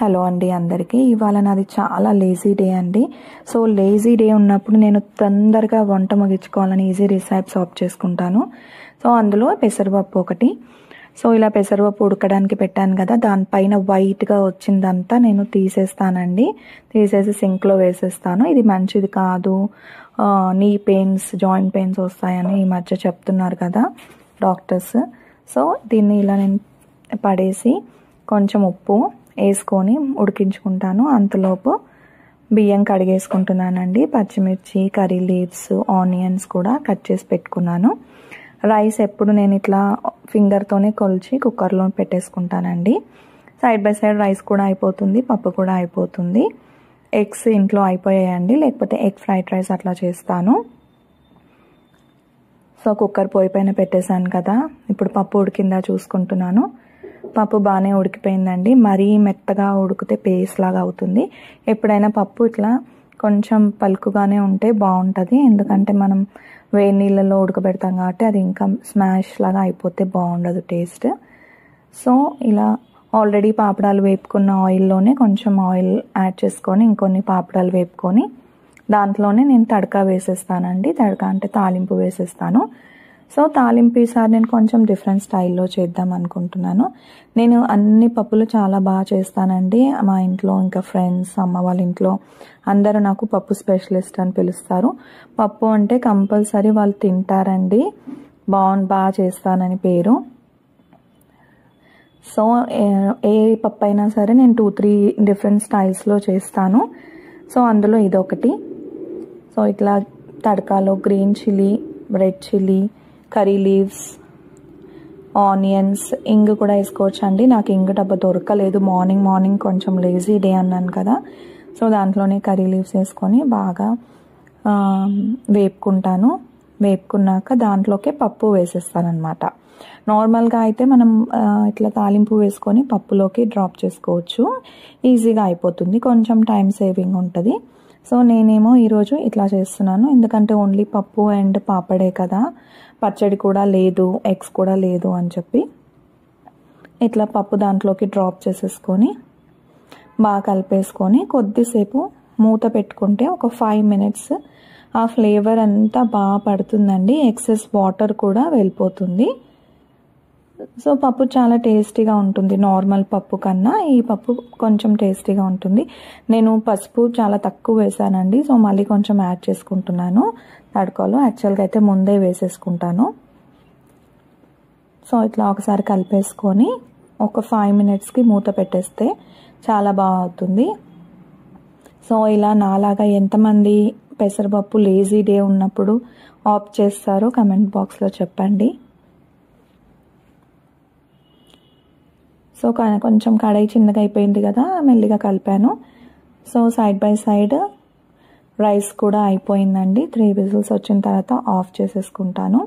Hello అండి అందరికీ. ఇవాళ నాది చాలా లేజీ డే అండి. సో లేజీ డే ఉన్నప్పుడు నేను తొందరగా వంట ముగించుకోవాలని ఈజీ రెసిపీస్ ఆప్ చేసుకుంటాను. సో అందులో పెసరపప్పు ఒకటి. సో ఇలా పెసరపప్పు ఉడకడానికి పెట్టాను కదా, దానిపైన వైట్గా వచ్చిందంతా నేను తీసేస్తానండి. తీసేసి సింక్లో వేసేస్తాను. ఇది మంచిది కాదు, నీ పెయిన్స్, జాయింట్ పెయిన్స్ వస్తాయని ఈ మధ్య చెప్తున్నారు కదా డాక్టర్స్. సో దీన్ని ఇలా నేను పడేసి కొంచెం ఉప్పు వేసుకొని ఉడికించుకుంటాను. అంతలోపు బియ్యం కడిగేసుకుంటున్నానండి. పచ్చిమిర్చి, కర్రీ లీవ్స్, ఆనియన్స్ కూడా కట్ చేసి పెట్టుకున్నాను. రైస్ ఎప్పుడు నేను ఇట్లా ఫింగర్తోనే కొలిచి కుక్కర్లో పెట్టేసుకుంటానండి. సైడ్ బై సైడ్ రైస్ కూడా అయిపోతుంది, పప్పు కూడా అయిపోతుంది. ఎగ్స్ ఇంట్లో అయిపోయాయండి, లేకపోతే ఎగ్ ఫ్రైడ్ రైస్ అట్లా చేస్తాను. సో కుక్కర్ పొయ్యి పైన పెట్టేశాను కదా, ఇప్పుడు పప్పు ఉడికిందా చూసుకుంటున్నాను. పప్పు బాగానే ఉడికిపోయిందండి. మరీ మెత్తగా ఉడికితే పేస్ట్ లాగా అవుతుంది. ఎప్పుడైనా పప్పు ఇట్లా కొంచెం పలుకుగానే ఉంటే బాగుంటుంది, ఎందుకంటే మనం వేడి నీళ్ళలో ఉడకబెడతాం కాబట్టి అది ఇంకా స్మాష్ లాగా అయిపోతే బాగుండదు టేస్ట్. సో ఇలా ఆల్రెడీ పాపడాలు వేపుకున్న ఆయిల్లోనే కొంచెం ఆయిల్ యాడ్ చేసుకొని ఇంకొన్ని పాపడాలు వేపుకొని దాంట్లోనే నేను తడకా వేసేస్తానండి. తడకా అంటే తాలింపు వేసేస్తాను. సో తాలింపు ఈసారి నేను కొంచెం డిఫరెంట్ స్టైల్లో చేద్దాం అనుకుంటున్నాను. నేను అన్ని పప్పులు చాలా బాగా చేస్తానండి. మా ఇంట్లో ఇంకా ఫ్రెండ్స్, అమ్మ వాళ్ళ ఇంట్లో అందరూ నాకు పప్పు స్పెషలిస్ట్ అని పిలుస్తారు. పప్పు అంటే కంపల్సరీ వాళ్ళు తింటారండి, బాగా చేస్తానని పేరు. సో ఏ పప్పు అయినా సరే నేను 2-3 డిఫరెంట్ స్టైల్స్లో చేస్తాను. సో అందులో ఇదొకటి. సో ఇట్లా తడకాలో green chilli, red chilli, curry leaves, onions, ఇంగు కూడా వేసుకోవచ్చు అండి. నాకు ఇంగు డబ్బా దొరకలేదు, మార్నింగ్ కొంచెం లేజీ డే అన్నాను కదా. సో దాంట్లోనే కర్రీ లీవ్స్ వేసుకొని బాగా వేపుకుంటాను. వేపుకున్నాక దాంట్లోకే పప్పు వేసేస్తాను అనమాట. నార్మల్గా అయితే మనం ఇట్లా తాలింపు వేసుకొని పప్పులోకి డ్రాప్ చేసుకోవచ్చు, ఈజీగా అయిపోతుంది, కొంచెం టైం సేవింగ్ ఉంటుంది. సో నేనేమో ఈరోజు ఇట్లా చేస్తున్నాను, ఎందుకంటే ఓన్లీ పప్పు అండ్ పాపడే కదా, పచ్చడి కూడా లేదు, ఎగ్స్ కూడా లేదు అని చెప్పి ఇట్లా పప్పు దాంట్లోకి డ్రాప్ చేసేసుకొని బాగా కలిపేసుకొని కొద్దిసేపు మూత పెట్టుకుంటే ఒక 5 minutes ఆ ఫ్లేవర్ అంతా బాగా పడుతుందండి. ఎక్సెస్ వాటర్ కూడా వెళ్ళిపోతుంది. సో పప్పు చాలా టేస్టీగా ఉంటుంది. నార్మల్ పప్పు కన్నా ఈ పప్పు కొంచెం టేస్టీగా ఉంటుంది. నేను పసుపు చాలా తక్కువ వేసానండి, సో మళ్ళీ కొంచెం యాడ్ చేసుకుంటున్నాను తడకలో. యాక్చువల్గా అయితే ముందే వేసేసుకుంటాను. సో ఇట్లా ఒకసారి కలిపేసుకొని ఒక 5 minutesకి మూత పెట్టేస్తే చాలా బాగా అవుతుంది. సో ఇలా నాలాగా ఎంతమంది పెసరపప్పు లేజీ డే ఉన్నప్పుడు ఆప్ చేస్తారో కమెంట్ బాక్స్లో చెప్పండి. సో కొంచెం కడాయి చిన్నగా అయిపోయింది కదా, మెల్లిగా కలిపాను. So side by side rice కూడా అయిపోయిందండి. 3 whistles వచ్చిన తర్వాత ఆఫ్ చేసేసుకుంటాను.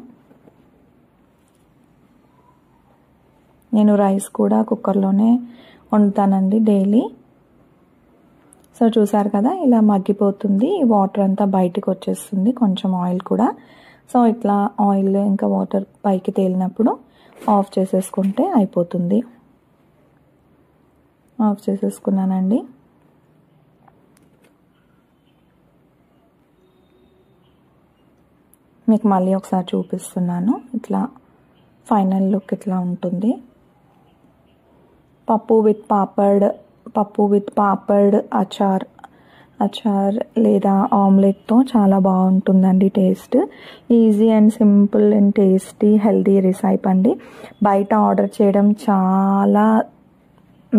నేను రైస్ కూడా కుక్కర్లోనే వండుతానండి డైలీ. సో చూసారు కదా, ఇలా మగ్గిపోతుంది, వాటర్ అంతా బయటికి వచ్చేస్తుంది, కొంచెం ఆయిల్ కూడా. సో ఇట్లా ఆయిల్ ఇంకా వాటర్ పైకి తేలినప్పుడు ఆఫ్ చేసేసుకుంటే అయిపోతుంది. ఆఫ్ చేసేసుకున్నానండి. మీకు మళ్ళీ ఒకసారి చూపిస్తున్నాను. ఇట్లా ఫైనల్ లుక్ ఇట్లా ఉంటుంది. పప్పు విత్ పాపడ్, అచార్ లేదా ఆమ్లెట్తో చాలా బాగుంటుందండి taste. Easy and simple and tasty healthy recipe అండి. బయట ఆర్డర్ చేయడం చాలా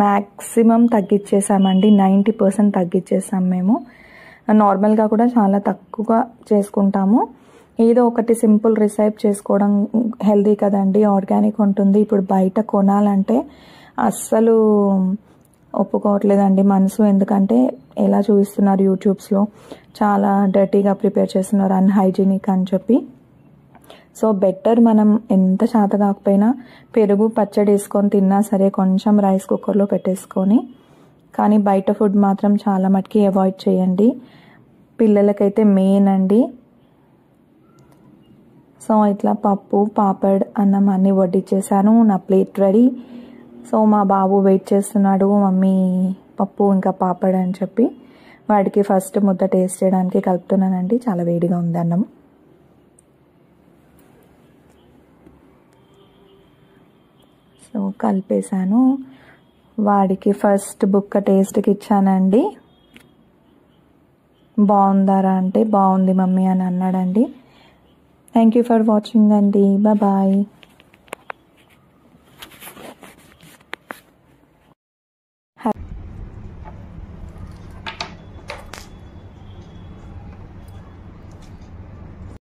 మ్యాక్సిమం తగ్గించేసామండి, 90% తగ్గించేసాం మేము. నార్మల్గా కూడా చాలా తక్కువగా చేసుకుంటాము. ఏదో ఒకటి సింపుల్ రెసిపీ చేసుకోవడం హెల్దీ కదండి, ఆర్గానిక్ ఉంటుంది. ఇప్పుడు బయట కొనాలంటే అస్సలు ఒప్పుకోవట్లేదండి మనసు, ఎందుకంటే ఎలా చూపిస్తున్నారు యూట్యూబ్స్లో, చాలా డర్టీగా ప్రిపేర్ చేస్తున్నారు, అన్హైజీనిక్ అని చెప్పి. సో బెటర్ మనం ఎంత చేత కాకపోయినా పెరుగు పచ్చడి వేసుకొని తిన్నా సరే కొంచెం రైస్ కుక్కర్లో పెట్టేసుకొని, కానీ బయట ఫుడ్ మాత్రం చాలా మటుకి అవాయిడ్ చేయండి. పిల్లలకైతే మెయిన్ అండి. సో ఇట్లా పప్పు, పాపడ్, అన్నం అన్నీ వడ్డించేసాను. నా ప్లేట్ రెడీ. సో మా బాబు వెయిట్ చేస్తున్నాడు, మమ్మీ పప్పు ఇంకా పాపడ్ అని చెప్పి. వాడికి ఫస్ట్ ముద్ద టేస్ట్ చేయడానికి కలుపుతున్నానండి. చాలా వేడిగా ఉంది అన్నం. సో కలిపేశాను. వాడికి ఫస్ట్ బుక్క టేస్ట్కి ఇచ్చానండి. బాగుందారా అంటే బాగుంది మమ్మీ అని అన్నాడండి. థ్యాంక్ యూ ఫర్ వాచింగ్ అండి. బాయ్.